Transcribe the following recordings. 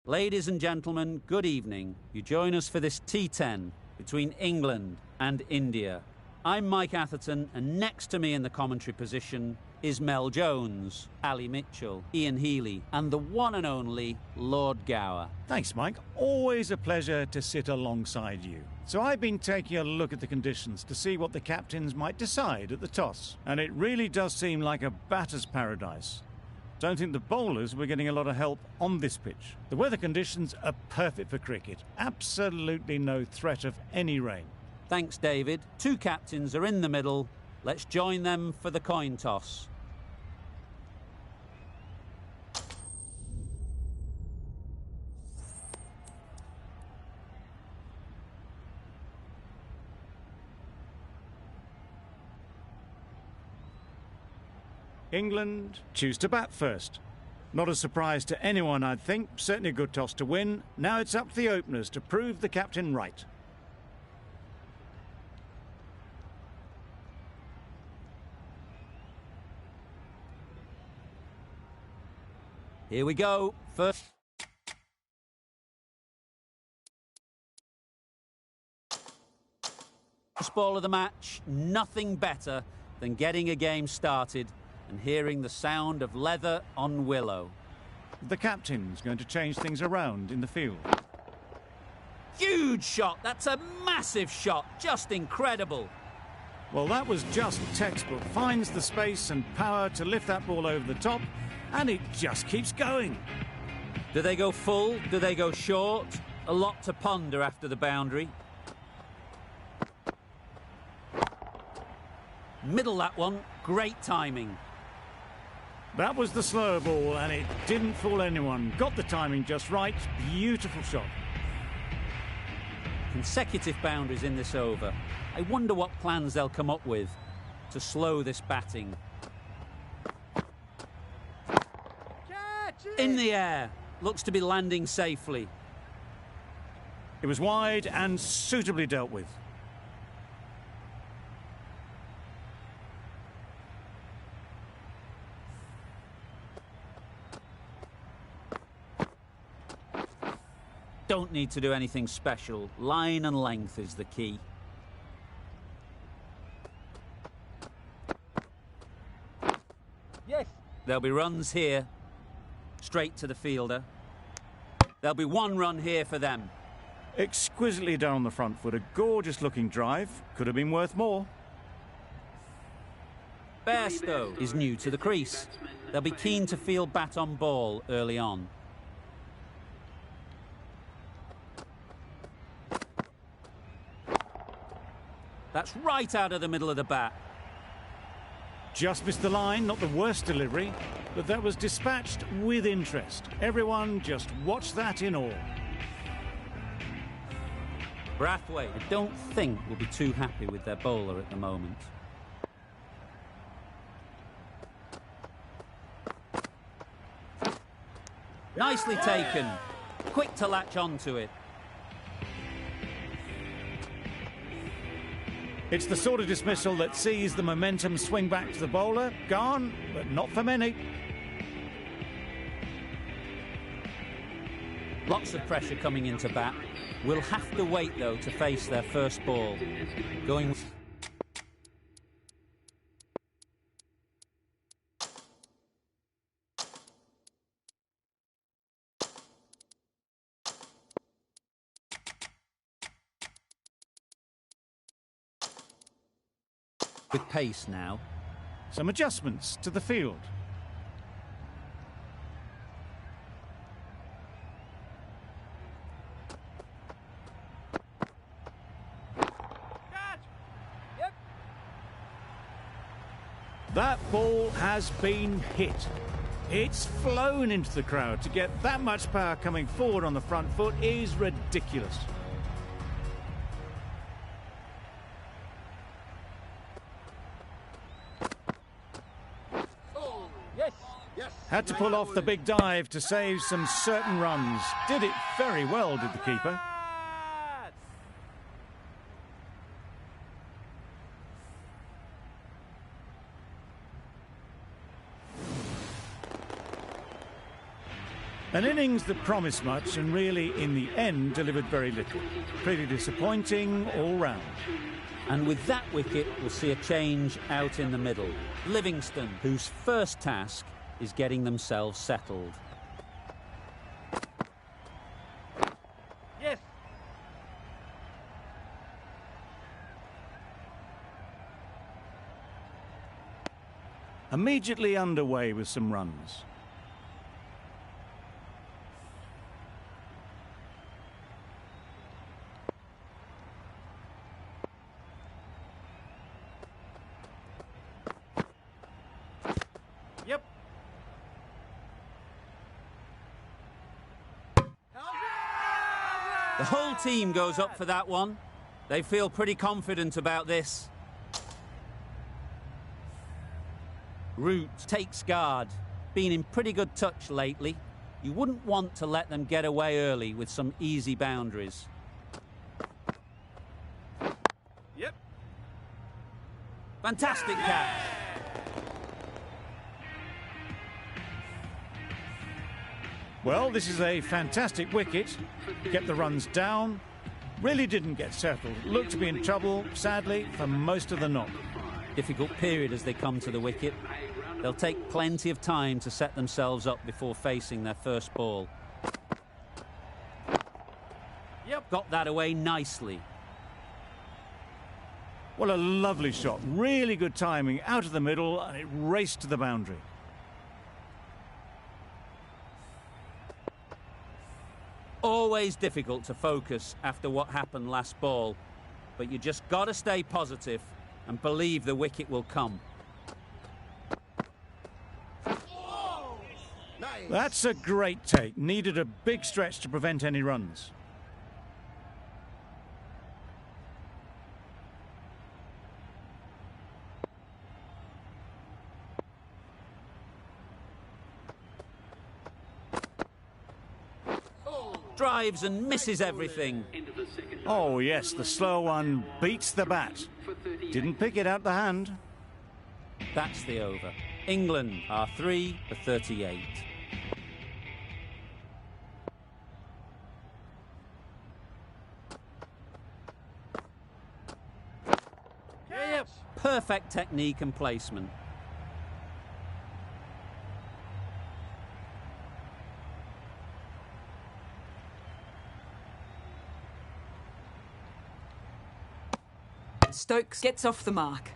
Ladies and gentlemen, good evening. You join us for this T10 between England and India. I'm Mike Atherton, and next to me in the commentary position is Mel Jones, Ali Mitchell, Ian Healy, and the one and only Lord Gower. Thanks, Mike. Always a pleasure to sit alongside you. So I've been taking a look at the conditions to see what the captains might decide at the toss, and it really does seem like a batter's paradise. Don't think the bowlers were getting a lot of help on this pitch. The weather conditions are perfect for cricket. Absolutely no threat of any rain. Thanks, David. Two captains are in the middle. Let's join them for the coin toss. England choose to bat first. Not a surprise to anyone, I'd think. Certainly a good toss to win. Now it's up to the openers to prove the captain right. Here we go. First ball of the match. Nothing better than getting a game started and hearing the sound of leather on willow. The captain's going to change things around in the field. Huge shot. That's a massive shot. Just incredible. Well, that was just textbook. Finds the space and power to lift that ball over the top, and it just keeps going. Do they go full? Do they go short? A lot to ponder after the boundary. Middle that one. Great timing. That was the slower ball, and it didn't fool anyone. Got the timing just right. Beautiful shot. Consecutive boundaries in this over. I wonder what plans they'll come up with to slow this batting. In the air. Looks to be landing safely. It was wide and suitably dealt with. Don't need to do anything special. Line and length is the key. Yes. There'll be runs here. Straight to the fielder. There'll be one run here for them. Exquisitely done on the front foot. A gorgeous looking drive. Could have been worth more. Bairstow is new to the crease. They'll be keen to field bat on ball early on. That's right out of the middle of the bat. Just missed the line, not the worst delivery, but that was dispatched with interest. Everyone just watched that in awe. Brathwaite, I don't think, will be too happy with their bowler at the moment. Nicely taken. Quick to latch onto it. It's the sort of dismissal that sees the momentum swing back to the bowler. Gone, but not for many. Lots of pressure coming into bat. We'll have to wait, though, to face their first ball. Going... with pace now. Some adjustments to the field. Yep. That ball has been hit. It's flown into the crowd. To get that much power coming forward on the front foot is ridiculous. Had to pull off the big dive to save some certain runs. Did it very well, did the keeper. An innings that promised much and really, in the end, delivered very little. Pretty disappointing all round. And with that wicket, we'll see a change out in the middle. Livingston, whose first task is getting themselves settled. Yes. Immediately underway with some runs. Yep. The whole team goes up for that one. They feel pretty confident about this. Root takes guard. Been in pretty good touch lately. You wouldn't want to let them get away early with some easy boundaries. Yep. Fantastic catch. Well, this is a fantastic wicket. Kept the runs down. Really didn't get settled. Looked to be in trouble, sadly, for most of the knock. Difficult period as they come to the wicket. They'll take plenty of time to set themselves up before facing their first ball. Yep. Got that away nicely. What a lovely shot. Really good timing out of the middle, and it raced to the boundary. Always difficult to focus after what happened last ball, but you just got to stay positive and believe the wicket will come. That's a great take. Needed a big stretch to prevent any runs. Drives and misses everything. Oh yes, the slow one beats the bat. Didn't pick it out the hand. That's the over. England are 3 for 38. Yep. Perfect technique and placement. Stokes gets off the mark.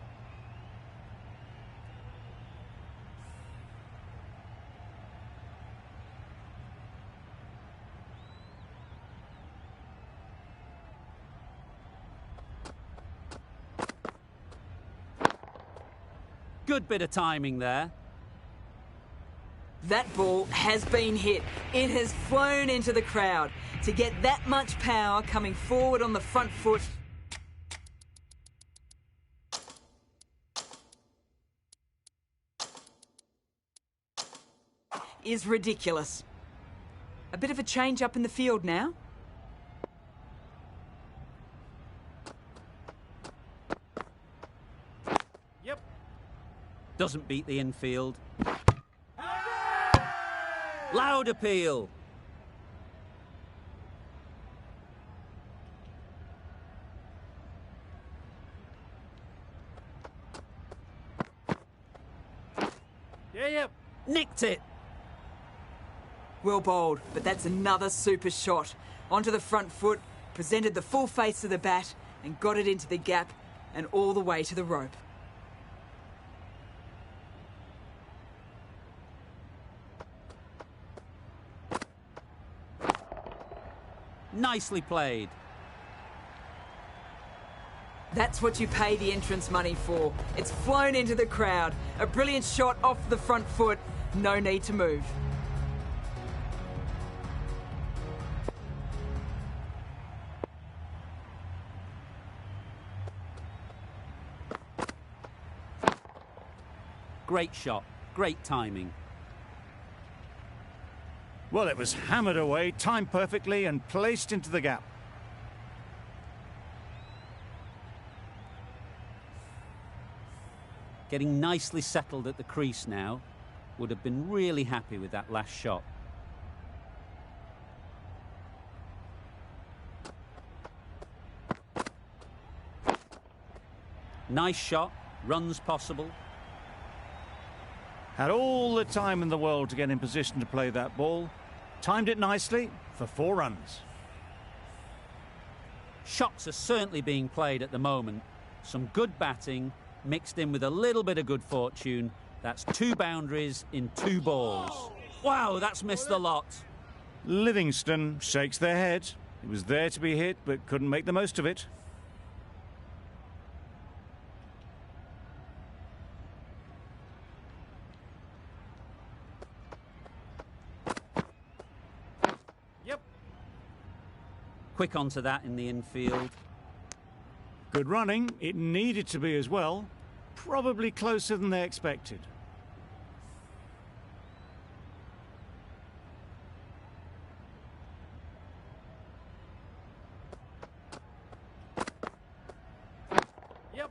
Good bit of timing there. That ball has been hit. It has flown into the crowd. To get that much power coming forward on the front foot is ridiculous. A bit of a change up in the field now. Yep. Doesn't beat the infield. Loud appeal. Yep. Nicked it. Well bowled, but that's another super shot. Onto the front foot, presented the full face of the bat and got it into the gap and all the way to the rope. Nicely played. That's what you pay the entrance money for. It's flown into the crowd. A brilliant shot off the front foot. No need to move. Great shot. Great timing. Well, it was hammered away, timed perfectly and placed into the gap. Getting nicely settled at the crease now. Would have been really happy with that last shot. Nice shot, runs possible. Had all the time in the world to get in position to play that ball. Timed it nicely for 4 runs. Shots are certainly being played at the moment. Some good batting mixed in with a little bit of good fortune. That's 2 boundaries in 2 balls. Wow, that's missed a lot. Livingston shakes their head. It was there to be hit, but couldn't make the most of it. Yep. Quick onto that in the infield. Good running. It needed to be as well. Probably closer than they expected. Yep.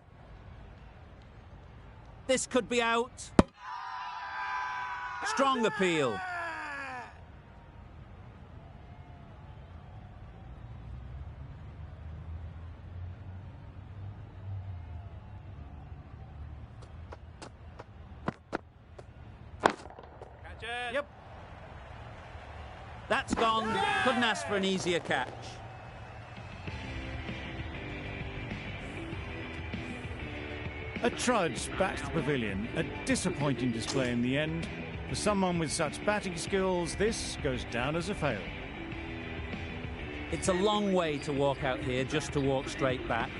This could be out. Strong appeal. Catch it. Yep. That's gone. Couldn't ask for an easier catch. A trudge back to the pavilion. A disappointing display in the end. For someone with such batting skills, this goes down as a fail. It's a long way to walk out here just to walk straight back.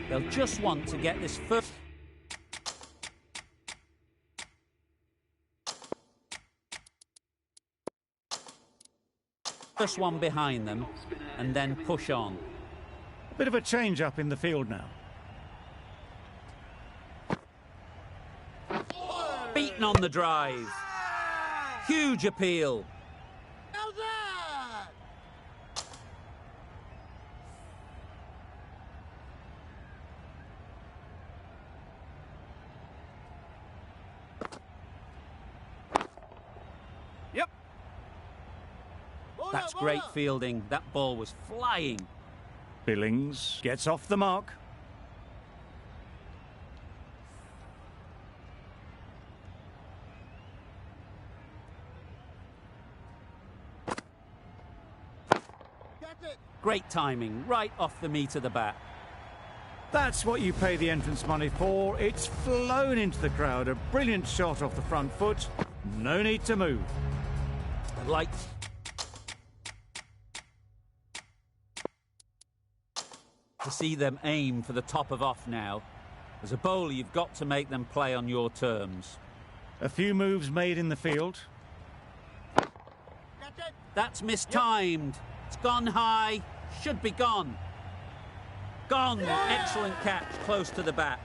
They'll just want to get this first one behind them and then push on. A bit of a change-up in the field now. Beaten on the drive. Huge appeal. Yep. That's great fielding. That ball was flying. Billings gets off the mark. Great timing, right off the meat of the bat. That's what you pay the entrance money for. It's flown into the crowd. A brilliant shot off the front foot. No need to move. Like to see them aim for the top of off now. As a bowler, you've got to make them play on your terms. A few moves made in the field. That's mistimed. It's gone high. Should be gone. Gone. Excellent catch, close to the bat.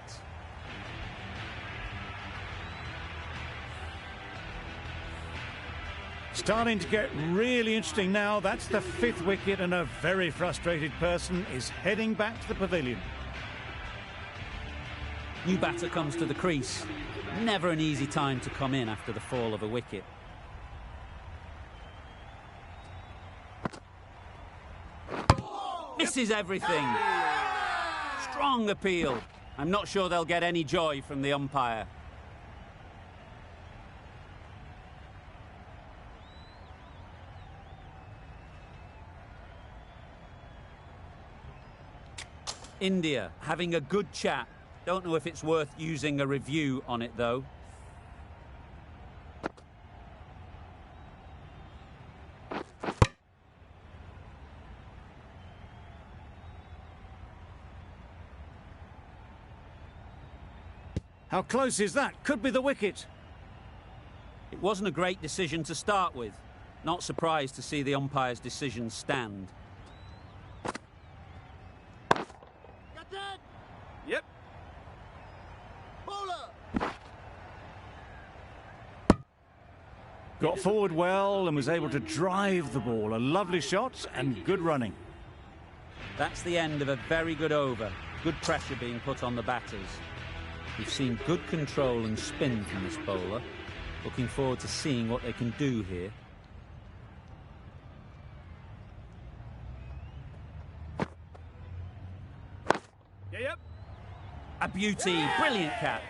Starting to get really interesting now. That's the 5th wicket, and a very frustrated person is heading back to the pavilion. New batter comes to the crease. Never an easy time to come in after the fall of a wicket. Misses everything. Strong appeal. I'm not sure they'll get any joy from the umpire. India having a good chat. Don't know if it's worth using a review on it though. How close is that? Could be the wicket. It wasn't a great decision to start with. Not surprised to see the umpire's decision stand. Yep. Got forward well and was able to drive the ball. A lovely shot and good running. That's the end of a very good over. Good pressure being put on the batters. We've seen good control and spin from this bowler. Looking forward to seeing what they can do here. A beauty. Brilliant catch.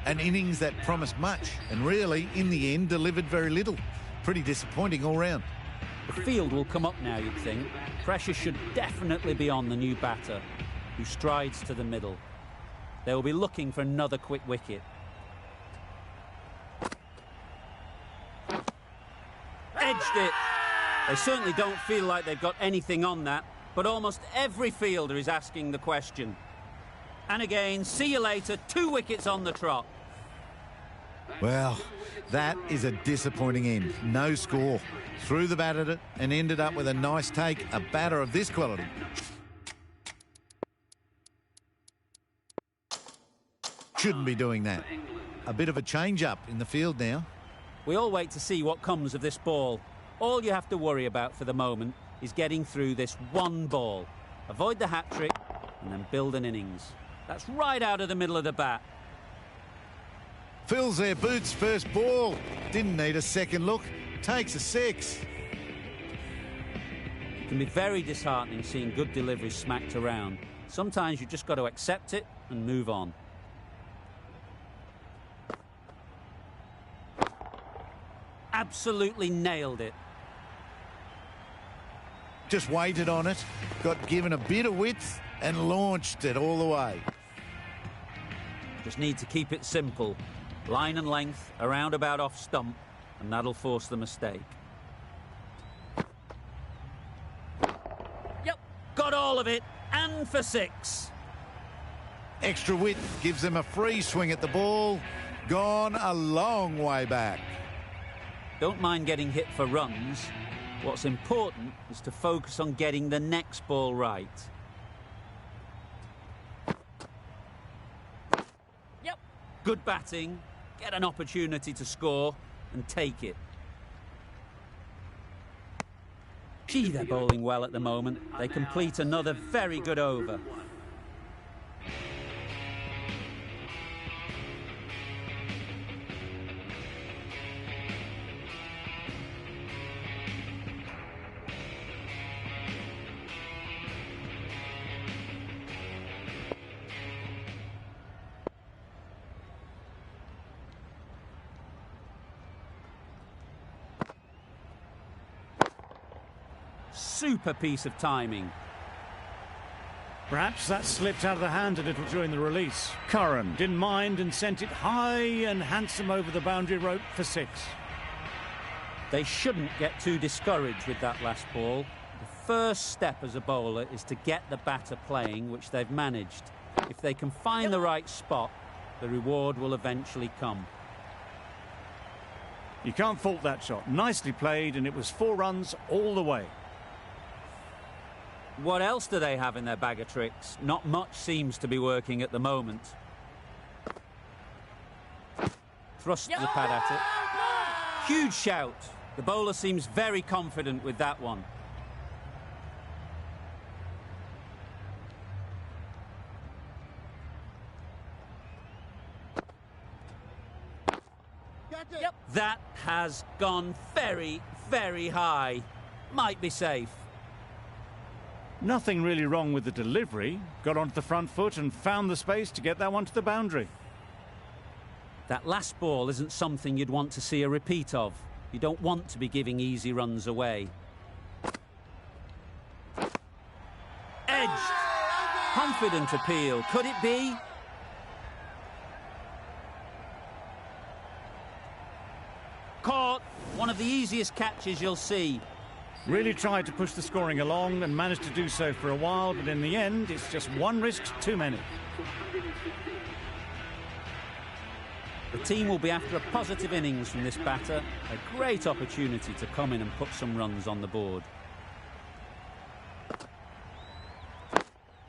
An innings that promised much and really, in the end, delivered very little. Pretty disappointing all round. The field will come up now, you'd think. Pressure should definitely be on the new batter, who strides to the middle. They will be looking for another quick wicket. Edged it. They certainly don't feel like they've got anything on that, but almost every fielder is asking the question. And again, see you later, 2 wickets on the trot. Well, that is a disappointing end. No score. Threw the bat at it and ended up with a nice take, a batter of this quality. Shouldn't be doing that. A bit of a change-up in the field now. We all wait to see what comes of this ball. All you have to worry about for the moment is getting through this one ball. Avoid the hat-trick and then build an innings. That's right out of the middle of the bat. Fills their boots, first ball. Didn't need a second look. Takes a 6. It can be very disheartening seeing good deliveries smacked around. Sometimes you just got to accept it and move on. Absolutely nailed it. Just waited on it, got given a bit of width and launched it all the way. Just need to keep it simple. Line and length, a roundabout off stump, and that'll force the mistake. Yep, got all of it, and for 6. Extra width gives them a free swing at the ball. Gone a long way back. Don't mind getting hit for runs. What's important is to focus on getting the next ball right. Yep. Good batting, get an opportunity to score and take it. Gee, they're bowling well at the moment. They complete another very good over. Super piece of timing. Perhaps that slipped out of the hand a little during the release. Curran didn't mind and sent it high and handsome over the boundary rope for 6. They shouldn't get too discouraged with that last ball. The first step as a bowler is to get the batter playing, which they've managed. If they can find the right spot, the reward will eventually come. You can't fault that shot. Nicely played, and it was 4 runs all the way. What else do they have in their bag of tricks? Not much seems to be working at the moment. Thrust the pad at it. Huge shout. The bowler seems very confident with that one. That has gone very, very high. Might be safe. Nothing really wrong with the delivery. Got onto the front foot and found the space to get that one to the boundary. That last ball isn't something you'd want to see a repeat of. You don't want to be giving easy runs away. Edged. Confident appeal. Could it be? Caught. One of the easiest catches you'll see. Really tried to push the scoring along and managed to do so for a while, but in the end, it's just one risk too many. The team will be after a positive innings from this batter. A great opportunity to come in and put some runs on the board.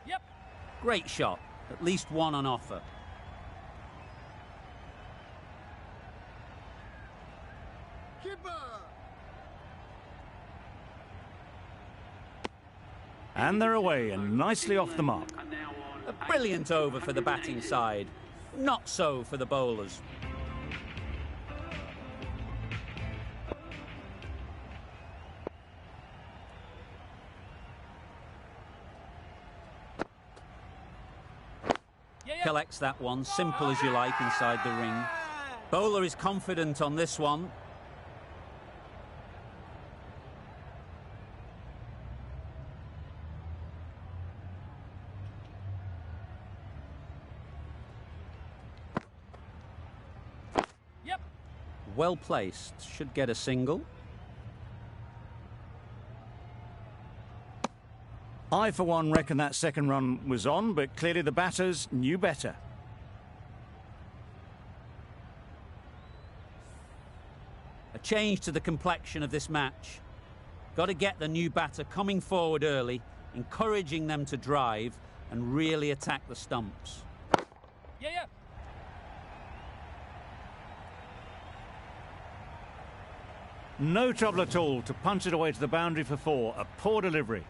Yep. Great shot. At least one on offer. And they're away and nicely off the mark. A brilliant over for the batting side. Not so for the bowlers. Collects that one, simple as you like, inside the ring. Bowler is confident on this one. Well placed, should get a single. I, for one, reckon that second run was on, but clearly the batters knew better. A change to the complexion of this match. Got to get the new batter coming forward early, encouraging them to drive and really attack the stumps. No trouble at all to punch it away to the boundary for 4. A poor delivery.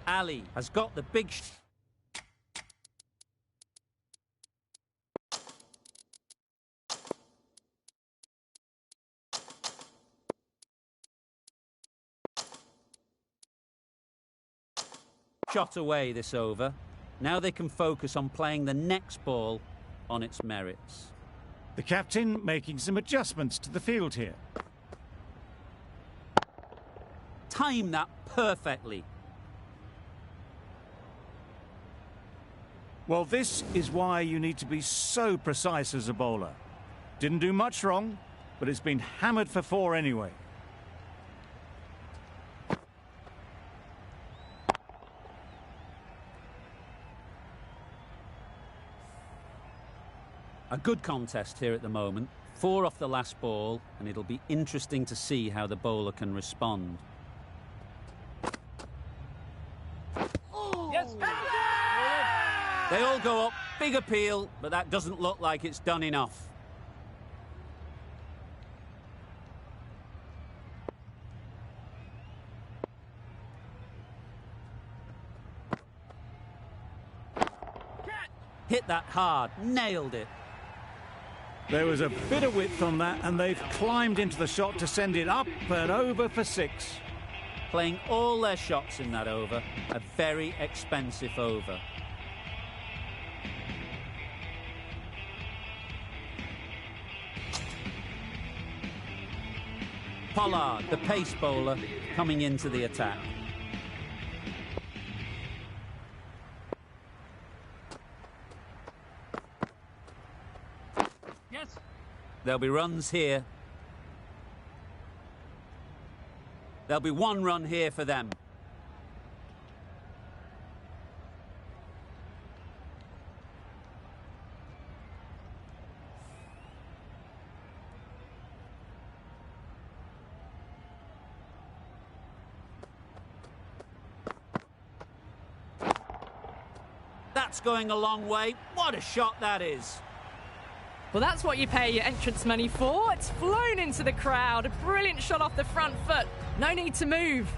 Ali has got the big shot away this over. Now they can focus on playing the next ball on its merits. The captain making some adjustments to the field here. Time that perfectly. Well, this is why you need to be so precise as a bowler. Didn't do much wrong, but it's been hammered for 4 anyway. A good contest here at the moment. 4 off the last ball, and it'll be interesting to see how the bowler can respond. They all go up, big appeal, but that doesn't look like it's done enough. Hit that hard, nailed it. There was a bit of width on that, and they've climbed into the shot to send it up and over for 6. Playing all their shots in that over, a very expensive over. Pollard, the pace bowler, coming into the attack. There'll be runs here. There'll be 1 run here for them. That's going a long way. What a shot that is. Well, that's what you pay your entrance money for. It's flown into the crowd. A brilliant shot off the front foot. No need to move.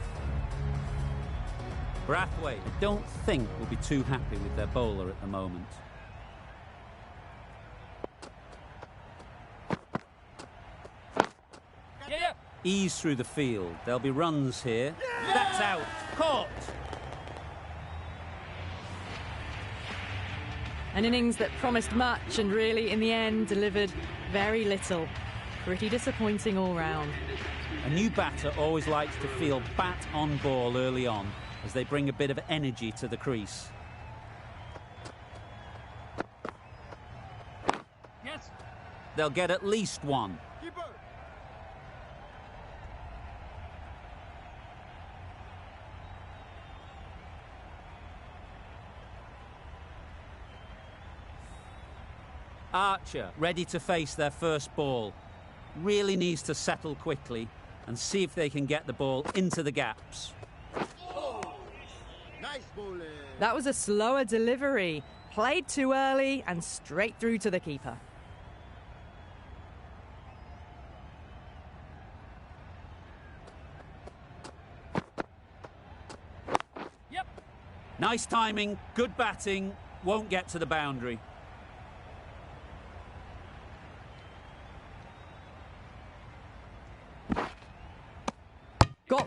Brathwaite, I don't think, will be too happy with their bowler at the moment. Ease through the field. There'll be runs here. That's out. Caught. An innings that promised much and really, in the end, delivered very little. Pretty disappointing all round. A new batter always likes to feel bat on ball early on as they bring a bit of energy to the crease. They'll get at least 1. Archer, ready to face their first ball. Really needs to settle quickly and see if they can get the ball into the gaps. That was a slower delivery. Played too early and straight through to the keeper. Nice timing, good batting, won't get to the boundary.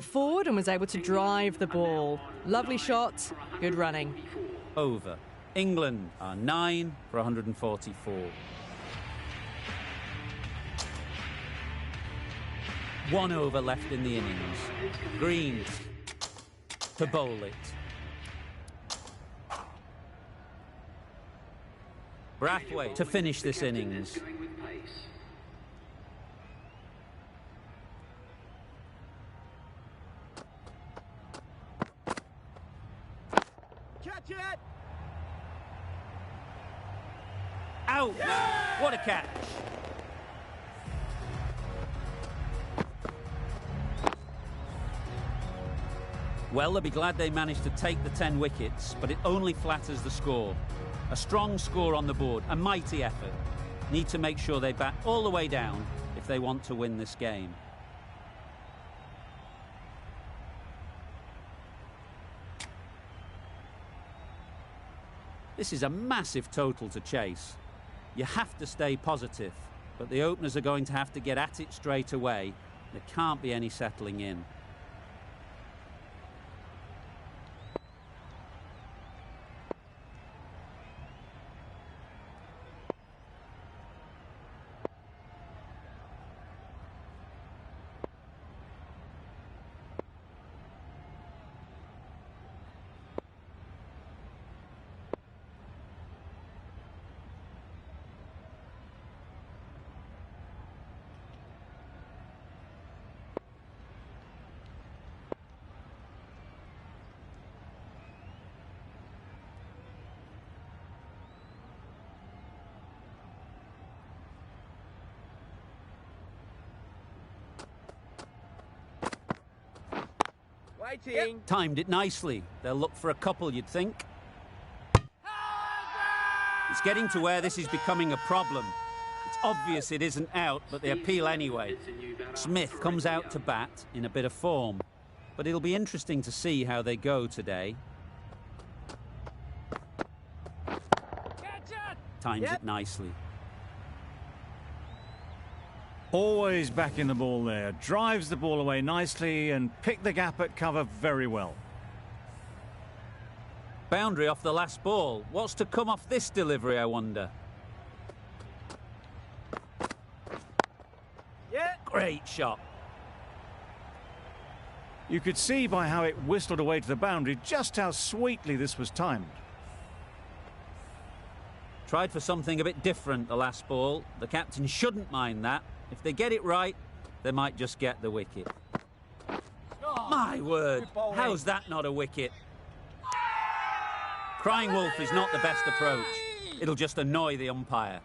forward and was able to drive the ball. Lovely shot, good running. Over. England are 9 for 144. One over left in the innings. Green to bowl it. Brathwaite to finish this innings. Catch it! Out! What a catch! Well, they'll be glad they managed to take the 10 wickets, but it only flatters the score. A strong score on the board, a mighty effort. Need to make sure they bat all the way down if they want to win this game. This is a massive total to chase. You have to stay positive, but the openers are going to have to get at it straight away. There can't be any settling in. Waiting. Timed it nicely. They'll look for a couple, you'd think. It's getting to where this is becoming a problem. It's obvious it isn't out, but they appeal anyway. Smith comes out to bat in a bit of form, but it'll be interesting to see how they go today. Times it nicely. Always back in the ball there. Drives the ball away nicely and picked the gap at cover very well. Boundary off the last ball. What's to come off this delivery, I wonder? Yeah. Great shot. You could see by how it whistled away to the boundary just how sweetly this was timed. Tried for something a bit different the last ball. The captain shouldn't mind that. If they get it right, they might just get the wicket. My word, how's that not a wicket? Crying wolf is not the best approach. It'll just annoy the umpire.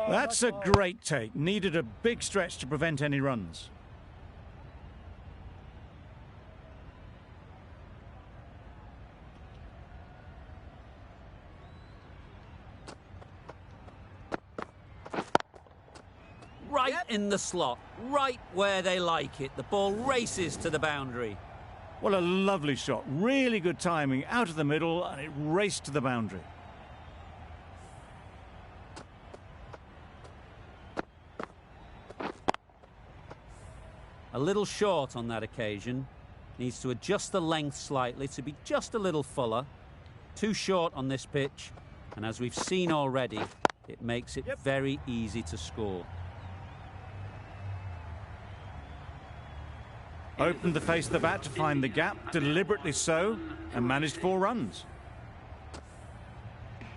That's a great take. Needed a big stretch to prevent any runs. Right in the slot, right where they like it. The ball races to the boundary. What a lovely shot. Really good timing out of the middle, and it raced to the boundary. A little short on that occasion. Needs to adjust the length slightly to be just a little fuller. Too short on this pitch, and as we've seen already, it makes it very easy to score. Opened the face of the bat to find the gap, deliberately so, and managed 4 runs.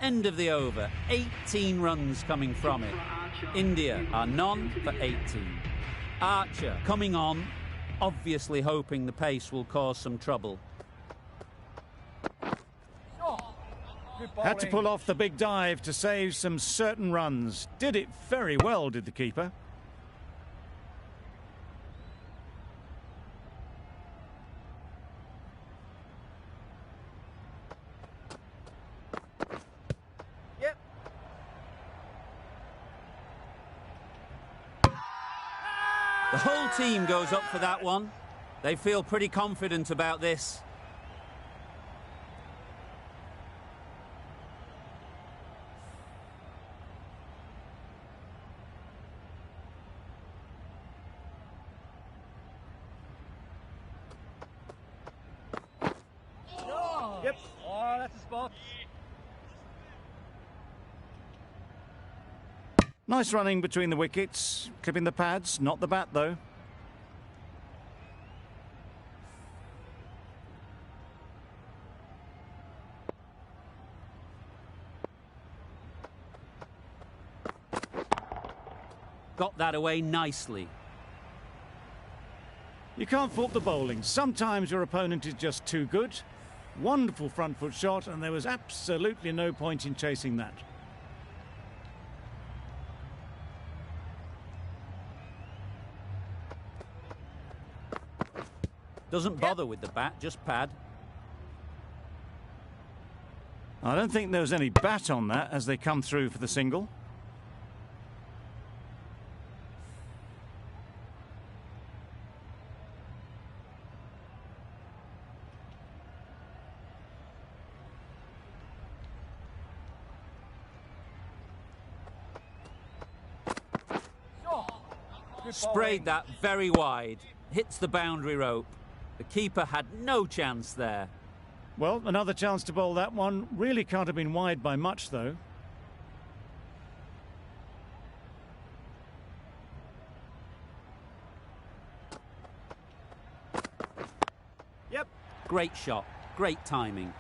End of the over. 18 runs coming from it. India are none for 18. Archer coming on, obviously hoping the pace will cause some trouble. Had to pull off the big dive to save some certain runs. Did it very well, did the keeper. The whole team goes up for that one. They feel pretty confident about this. Yep. Oh, that's a spot. Nice running between the wickets, clipping the pads, not the bat though. Got that away nicely. You can't fault the bowling. Sometimes your opponent is just too good. Wonderful front foot shot, and there was absolutely no point in chasing that. Doesn't bother with the bat, just pad. I don't think there was any bat on that as they come through for the single. Sprayed that very wide. Hits the boundary rope. The keeper had no chance there. Well, another chance to bowl that one. Really can't have been wide by much, though. Yep. Great shot. Great timing.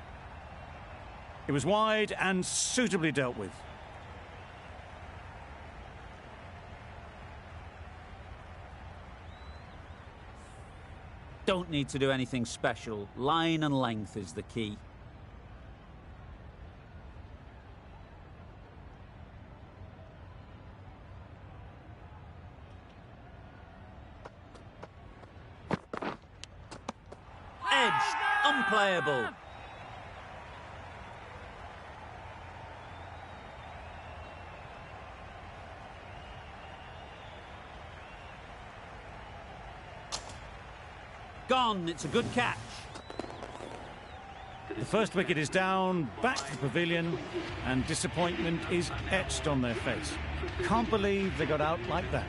It was wide and suitably dealt with. Don't need to do anything special. Line and length is the key. Edged. Unplayable. Gone. It's a good catch. The first wicket is down, back to the pavilion, and disappointment is etched on their face. Can't believe they got out like that.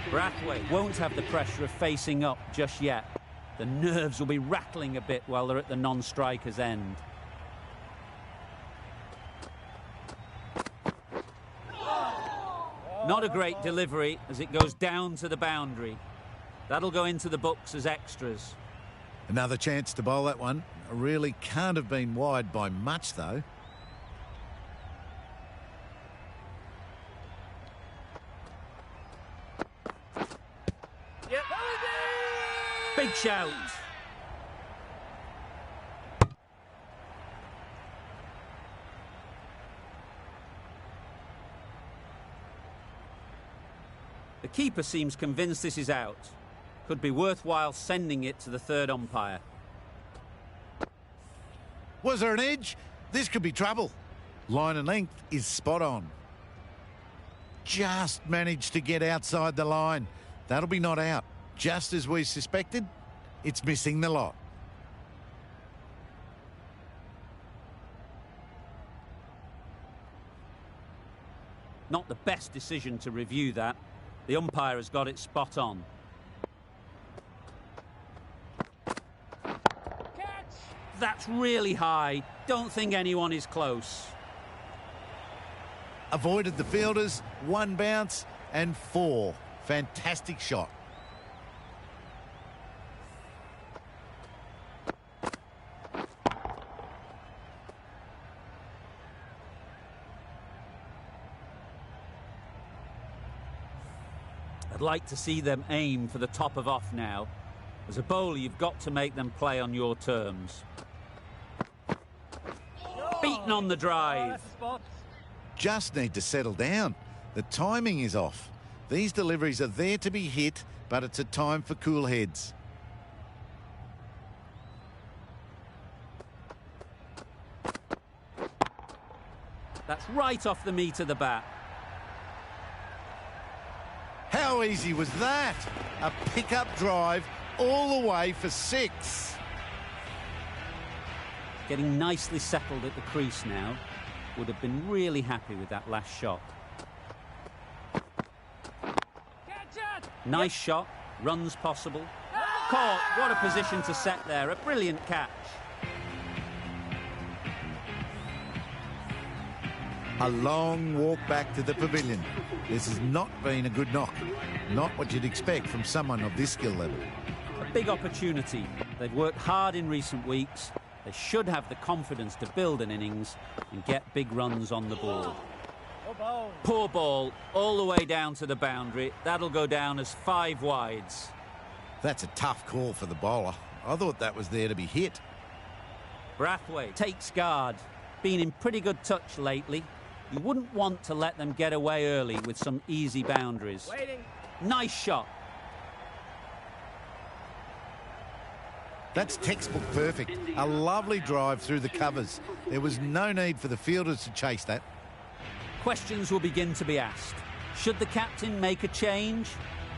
Brathwaite won't have the pressure of facing up just yet. The nerves will be rattling a bit while they're at the non-striker's end. Not a great delivery as it goes down to the boundary. That'll go into the books as extras. Another chance to bowl that one. Really can't have been wide by much, though. Yep. Big shout. The keeper seems convinced this is out. Could be worthwhile sending it to the third umpire. Was there an edge? This could be trouble. Line and length is spot on. Just managed to get outside the line. That'll be not out. Just as we suspected, it's missing the lot. Not the best decision to review that. The umpire has got it spot on. That's really high. Don't think anyone is close. Avoided the fielders, one bounce and four. Fantastic shot. I'd like to see them aim for the top of off now. As a bowler, you've got to make them play on your terms. Beaten on the drive. Just need to settle down. The timing is off. These deliveries are there to be hit, but it's a time for cool heads. That's right off the meat of the bat. How easy was that? A pickup drive all the way for 6. Getting nicely settled at the crease now. Would have been really happy with that last shot. Nice shot. Runs possible. Caught. What a position to set there. A brilliant catch. A long walk back to the pavilion. This has not been a good knock. Not what you'd expect from someone of this skill level. A big opportunity. They've worked hard in recent weeks. They should have the confidence to build an innings and get big runs on the board. Poor ball, all the way down to the boundary. That'll go down as 5 wides. That's a tough call for the bowler. I thought that was there to be hit. Brathwaite takes guard. Been in pretty good touch lately. You wouldn't want to let them get away early with some easy boundaries. Waiting. Nice shot. That's textbook perfect. A lovely drive through the covers. There was no need for the fielders to chase that. Questions will begin to be asked. Should the captain make a change?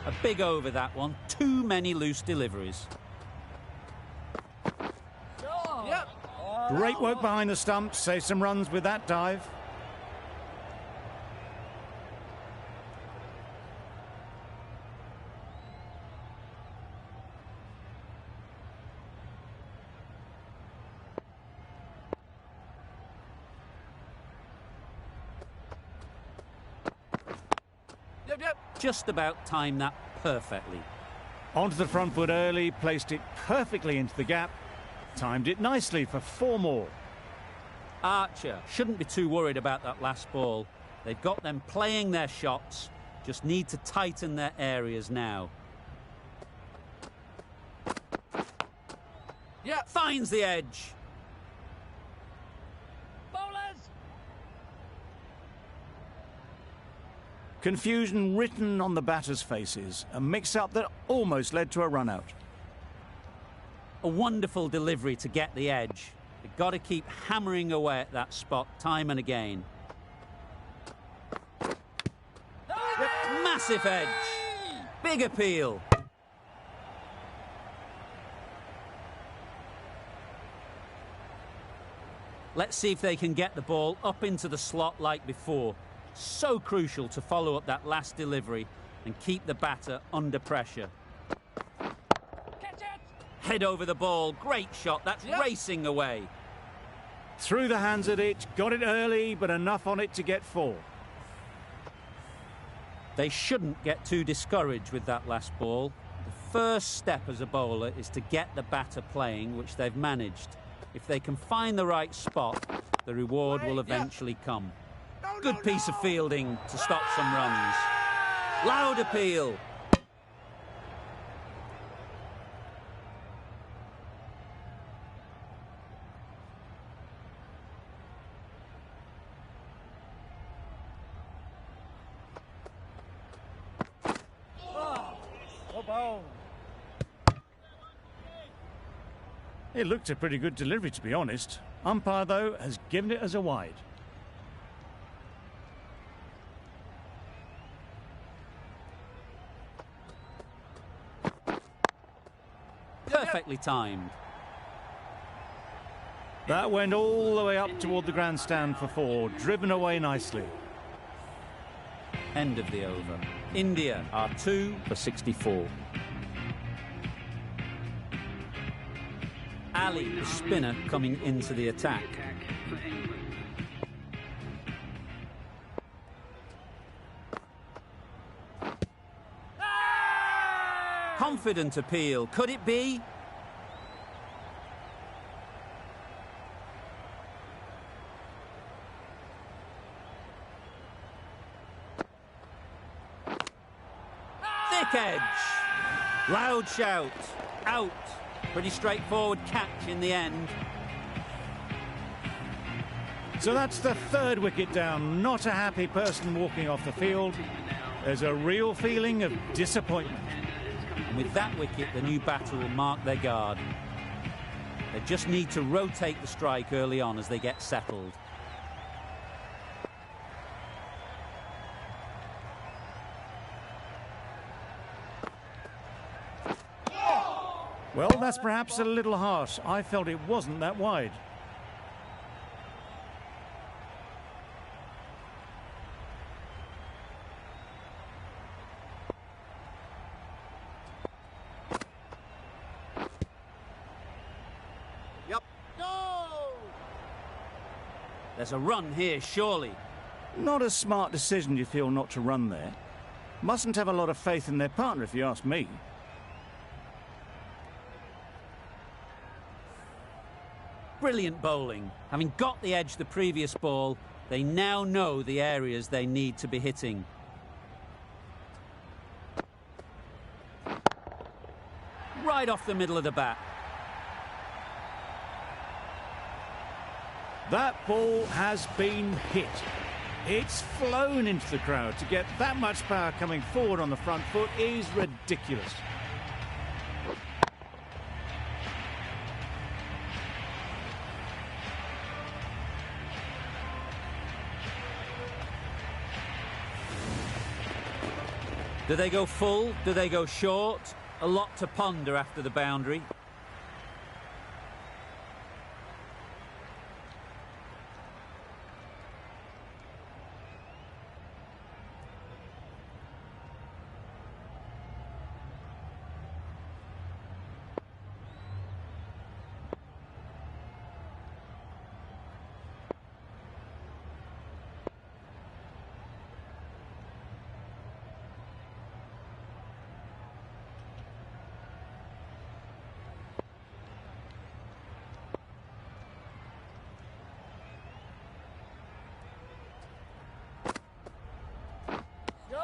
A big over, that one. Too many loose deliveries. Yep. Great work behind the stumps. Save some runs with that dive. Yep. Just about timed that perfectly. Onto the front foot early, placed it perfectly into the gap. Timed it nicely for 4 more. Archer shouldn't be too worried about that last ball. They've got them playing their shots. Just need to tighten their areas now. Yeah. Finds the edge. Bowlers. Confusion written on the batters' faces. A mix-up that almost led to a run-out. A wonderful delivery to get the edge. They've got to keep hammering away at that spot time and again. Massive edge. Big appeal. Let's see if they can get the ball up into the slot like before. So crucial to follow up that last delivery and keep the batter under pressure. Catch it. Head over the ball. Great shot. That's racing away. Through the hands at it, got it early, but enough on it to get 4. They shouldn't get too discouraged with that last ball. The first step as a bowler is to get the batter playing, which they've managed. If they can find the right spot, the reward will eventually come. Good piece of fielding to stop some runs. Loud appeal. It looked a pretty good delivery, to be honest. Umpire, though, has given it as a wide. Perfectly timed. That went all the way up toward the grandstand for 4, driven away nicely. End of the over. India are 2 for 64. Ali, the spinner, coming into the attack. Confident appeal. Could it be? Thick edge. Loud shout. Out. Pretty straightforward catch in the end. So that's the 3rd wicket down. Not a happy person walking off the field. There's a real feeling of disappointment. And with that wicket, the new batter will mark their guard. They just need to rotate the strike early on as they get settled. Well, that's perhaps a little harsh. I felt it wasn't that wide. Yep. Go! There's a run here, surely. Not a smart decision, you feel, not to run there. Mustn't have a lot of faith in their partner, if you ask me. Brilliant bowling. Having got the edge the previous ball, they now know the areas they need to be hitting. Right off the middle of the bat. That ball has been hit. It's flown into the crowd. To get that much power coming forward on the front foot is ridiculous. Do they go full? Do they go short? A lot to ponder after the boundary.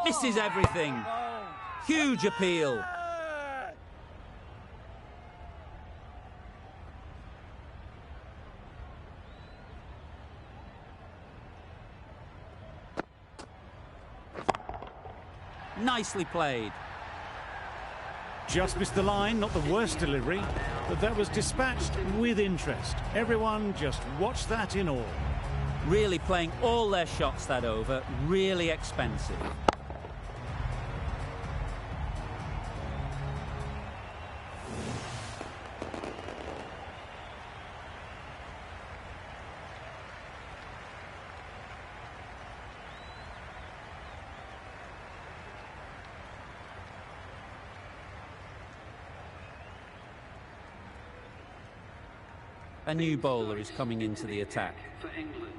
Misses everything. Huge appeal. Nicely played. Just missed the line, not the worst delivery, but that was dispatched with interest. Everyone just watched that in awe. Really playing all their shots that over. Really expensive. A new bowler is coming into the attack. For England.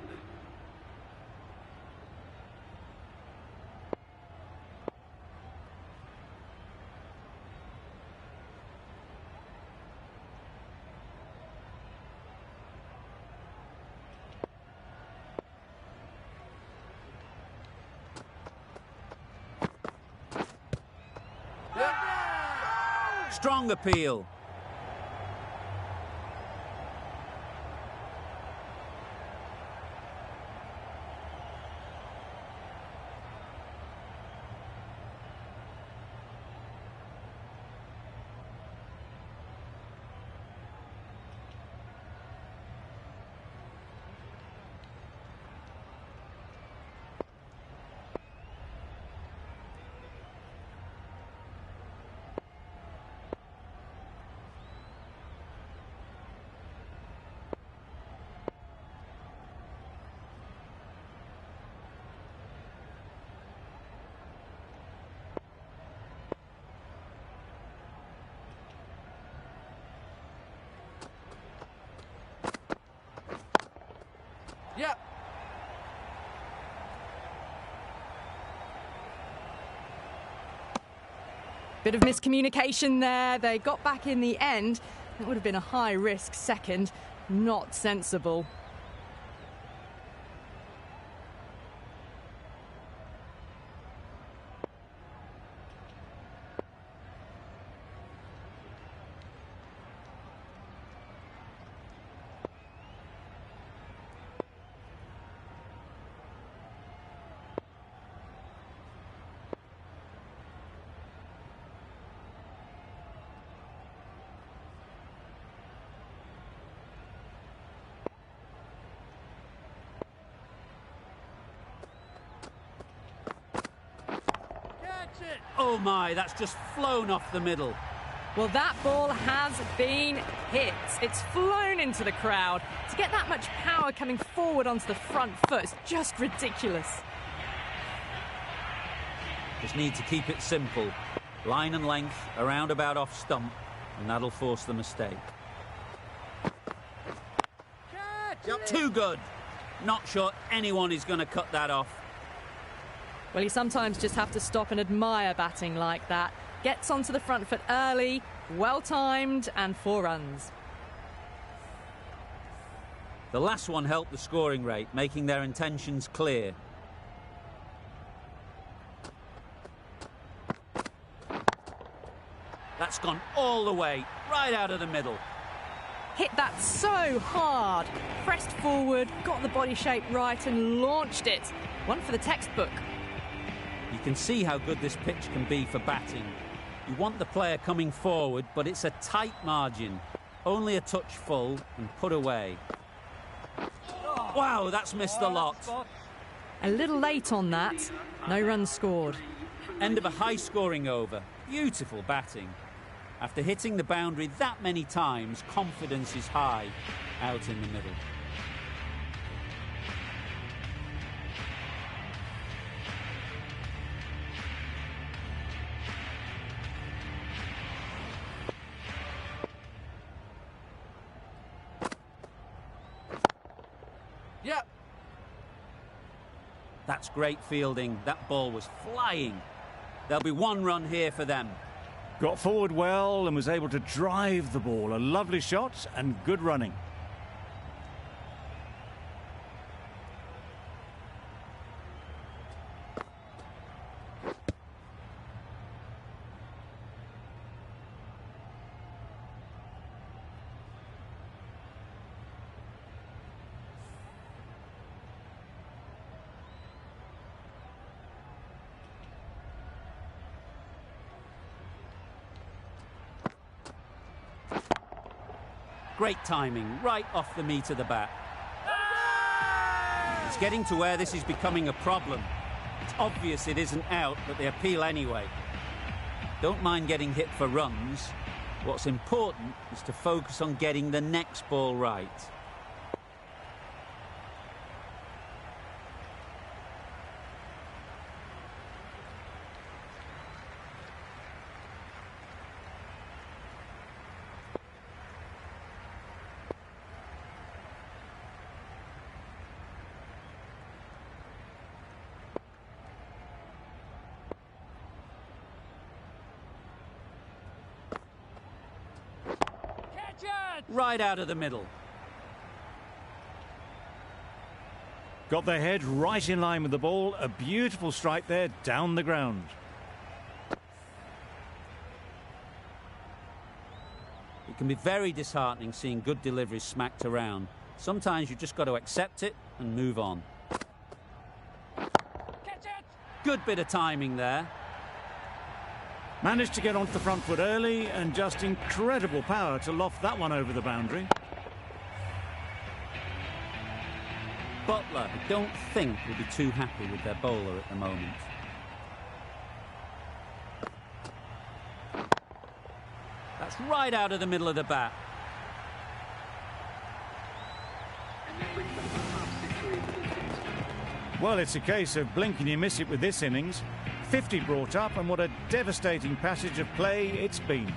Strong appeal. Yep. Bit of miscommunication there. They got back in the end. It would have been a high-risk second. Not sensible. Oh my, that's just flown off the middle. Well, that ball has been hit. It's flown into the crowd. To get that much power coming forward onto the front foot is just ridiculous. Just need to keep it simple. Line and length, around about off stump, and that'll force the mistake. Too good. Not sure anyone is going to cut that off. Well, you sometimes just have to stop and admire batting like that. Gets onto the front foot early, well-timed, and 4 runs. The last one helped the scoring rate, making their intentions clear. That's gone all the way, right out of the middle. Hit that so hard. Pressed forward, got the body shape right and launched it. One for the textbook. You can see how good this pitch can be for batting. You want the player coming forward, but it's a tight margin. Only a touch full and put away. Wow, that's missed a lot. A little late on that. No runs scored. End of a high-scoring over. Beautiful batting. After hitting the boundary that many times, confidence is high out in the middle. Yep. That's great fielding. That ball was flying. There'll be 1 run here for them. Got forward well and was able to drive the ball. A lovely shot and good running. Great timing, right off the meat of the bat. It's getting to where this is becoming a problem. It's obvious it isn't out, but they appeal anyway. Don't mind getting hit for runs. What's important is to focus on getting the next ball right. Right out of the middle. Got their head right in line with the ball. A beautiful strike there down the ground. It can be very disheartening seeing good deliveries smacked around. Sometimes you just got to accept it and move on. Catch it! Good bit of timing there. Managed to get onto the front foot early and just incredible power to loft that one over the boundary. Butler, I don't think, will be too happy with their bowler at the moment. That's right out of the middle of the bat. Well, it's a case of blink and you miss it with this innings. 50 brought up, and what a devastating passage of play it's been.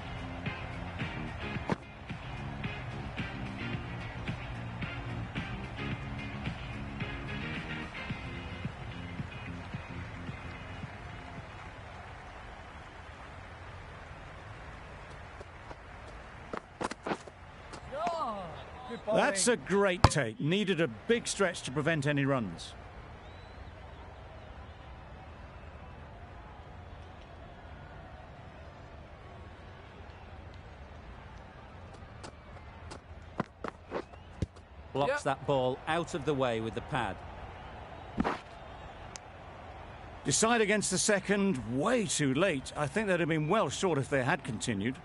That's a great take. Needed a big stretch to prevent any runs. Blocks that ball out of the way with the pad. Decide against the second, way too late. I think they'd have been well short if they had continued.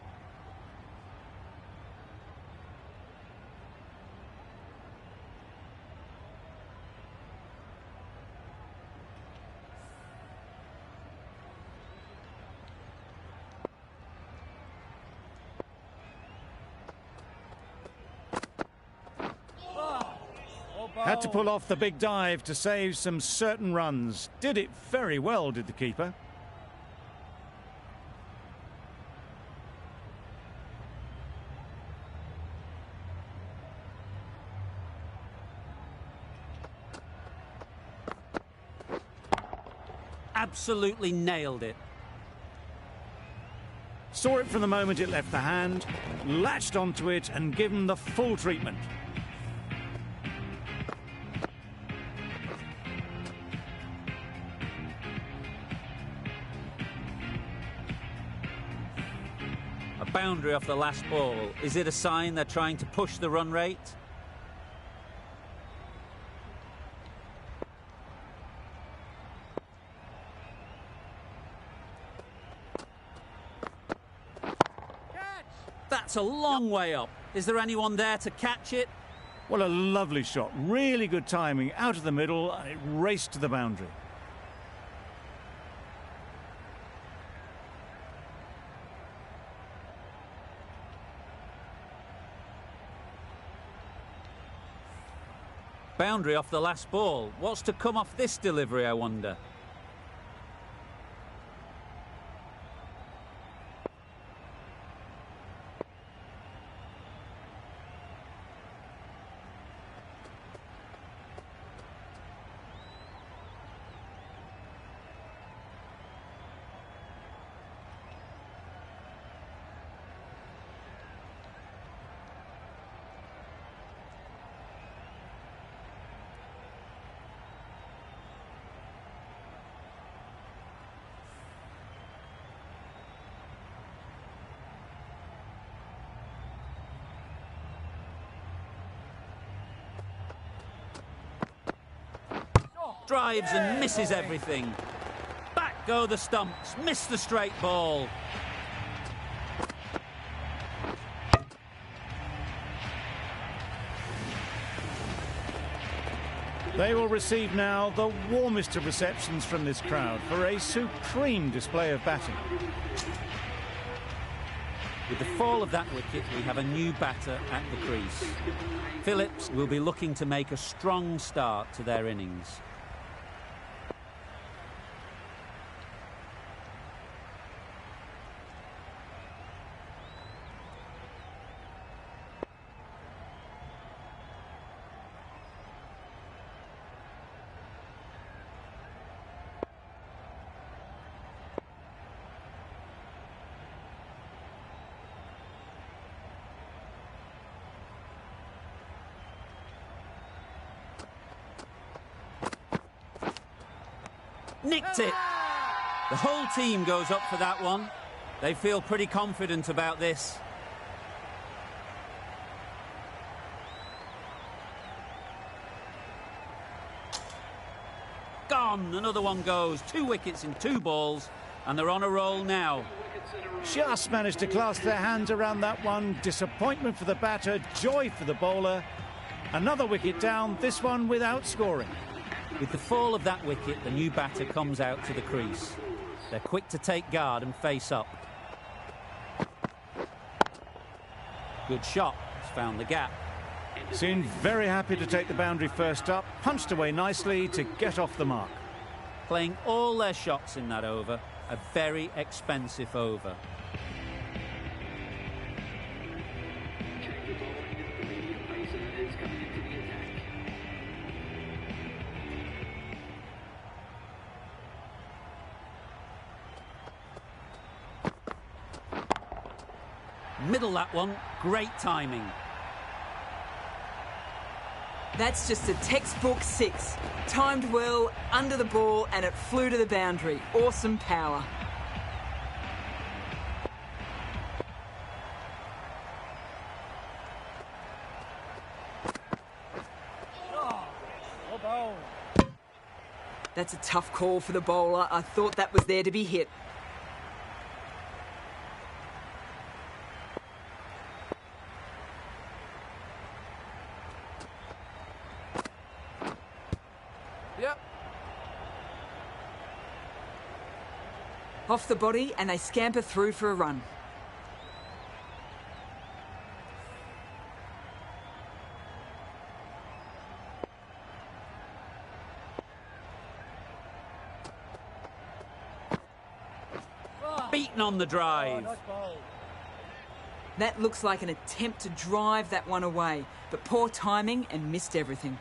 Had to pull off the big dive to save some certain runs. Did it very well, did the keeper. absolutely nailed it. Saw it from the moment it left the hand, latched onto it and given the full treatment. A boundary off the last ball. Is it a sign they're trying to push the run rate? That's a long way up. Is there anyone there to catch it? Well, a lovely shot. Really good timing. Out of the middle, and it raced to the boundary. Boundary off the last ball. What's to come off this delivery, I wonder? Drives and misses everything. Back go the stumps. Miss the straight ball. They will receive now the warmest of receptions from this crowd for a supreme display of batting. With the fall of that wicket, we have a new batter at the crease. Phillips will be looking to make a strong start to their innings. Nicked it. The whole team goes up for that one. They feel pretty confident about this. Gone. Another one goes. 2 wickets in 2 balls, and they're on a roll now. Just managed to clasp their hands around that one. Disappointment for the batter, joy for the bowler. Another wicket down, this one without scoring. With the fall of that wicket, the new batter comes out to the crease. They're quick to take guard and face up. Good shot. It's found the gap. Seemed very happy to take the boundary first up. Punched away nicely to get off the mark. Playing all their shots in that over. A very expensive over. Middle that one, great timing. That's just a textbook 6. Timed well, under the ball, and it flew to the boundary. Awesome power. That's a tough call for the bowler. I thought that was there to be hit. Yep. Off the body, and they scamper through for a run. Beaten on the drive. That looks like an attempt to drive that one away, but poor timing and missed everything.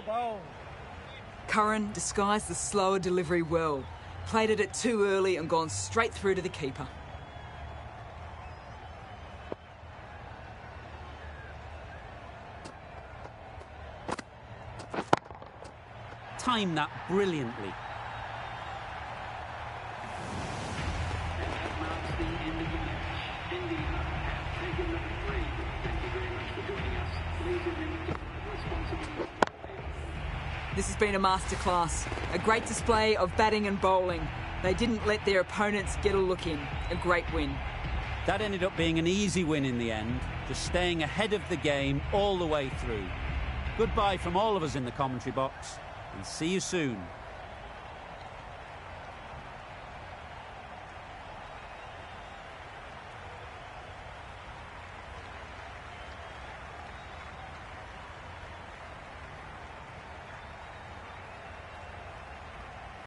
Bowl. Curran disguised the slower delivery well, played it too early and gone straight through to the keeper. Timed that brilliantly. This has been a masterclass, a great display of batting and bowling. They didn't let their opponents get a look in. A great win. That ended up being an easy win in the end, just staying ahead of the game all the way through. Goodbye from all of us in the commentary box, and see you soon.